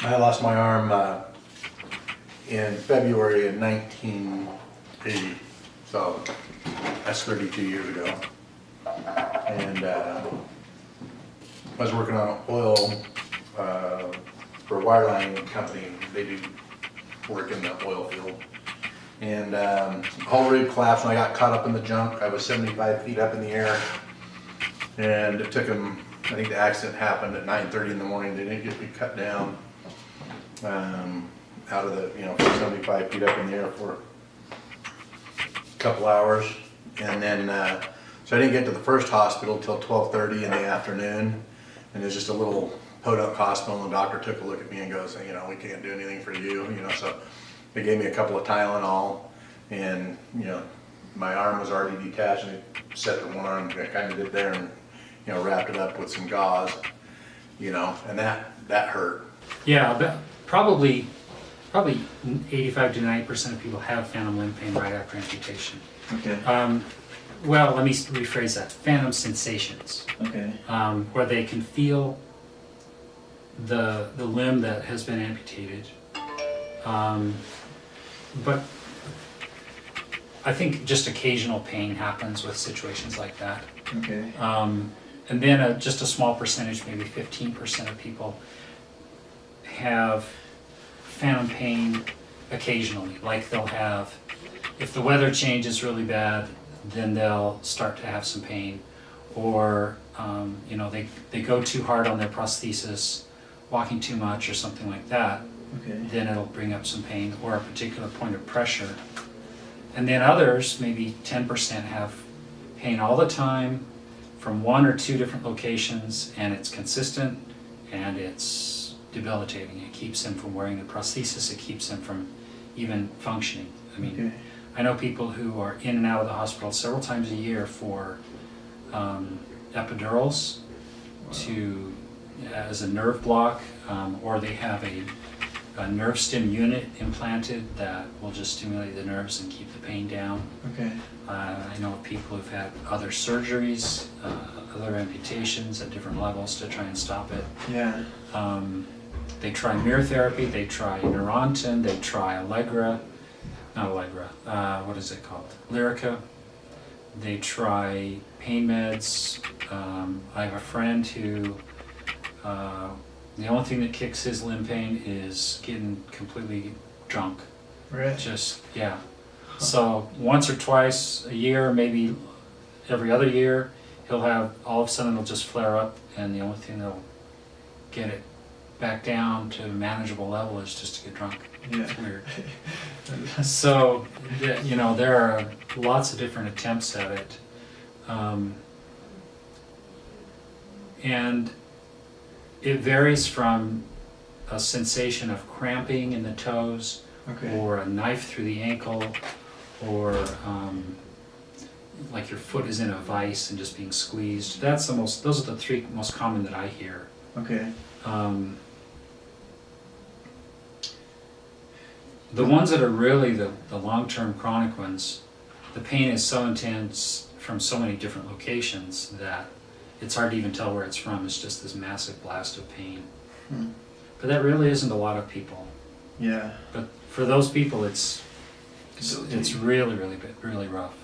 I lost my arm in February of 1980, so that's 32 years ago. And I was working on oil for a wireline company. They do work in the oil field. And whole rig collapsed and I got caught up in the junk. I was 75 feet up in the air. And it took them, I think the accident happened at 9:30 in the morning. They didn't get me cut down out of the, from 75 feet up in the air for a couple hours. And then, so I didn't get to the first hospital till 12:30 in the afternoon. And it was just a little podunk hospital, and the doctor took a look at me and goes, we can't do anything for you, so they gave me a couple of Tylenol, and, my arm was already detached, and they set the one arm, I kind of did there, and, wrapped it up with some gauze, and that hurt. Yeah, but probably 85 to 90% of people have phantom limb pain right after amputation. Okay. Well, let me rephrase that. Phantom sensations. Okay. Where they can feel the limb that has been amputated. But I think just occasional pain happens with situations like that. Okay. And then just a small percentage, maybe 15% of people have phantom pain occasionally. Like they'll have, if the weather changes really bad, then they'll start to have some pain. Or, they go too hard on their prosthesis, walking too much or something like that. Okay. Then it'll bring up some pain or a particular point of pressure. And then others, maybe 10%, have pain all the time from one or two different locations, and it's consistent and it's debilitating. It keeps them from wearing the prosthesis, it keeps them from even functioning. I mean, Okay. I know people who are in and out of the hospital several times a year for epidurals as a nerve block, or they have a nerve stim unit implanted that will just stimulate the nerves and keep the pain down. Okay. I know people who've had other surgeries, other amputations at different levels to try and stop it. Yeah. They try mirror therapy, they try Neurontin, they try what is it called? Lyrica. They try pain meds. I have a friend who the only thing that kicks his limb pain is getting completely drunk. Right. Just, yeah. So once or twice a year, maybe every other year, he'll have, all of a sudden it'll just flare up, and the only thing that'll get it back down to a manageable level is just to get drunk. Yeah. It's weird. So, there are lots of different attempts at it. And it varies from a sensation of cramping in the toes, Okay. or a knife through the ankle, or like your foot is in a vise and just being squeezed. Those are the three most common that I hear. Okay. The ones that are really the long-term chronic ones, the pain is so intense from so many different locations that it's hard to even tell where it's from. It's just this massive blast of pain. Hmm. But that really isn't a lot of people. Yeah. But for those people, it's Debilitating. really, really, really rough.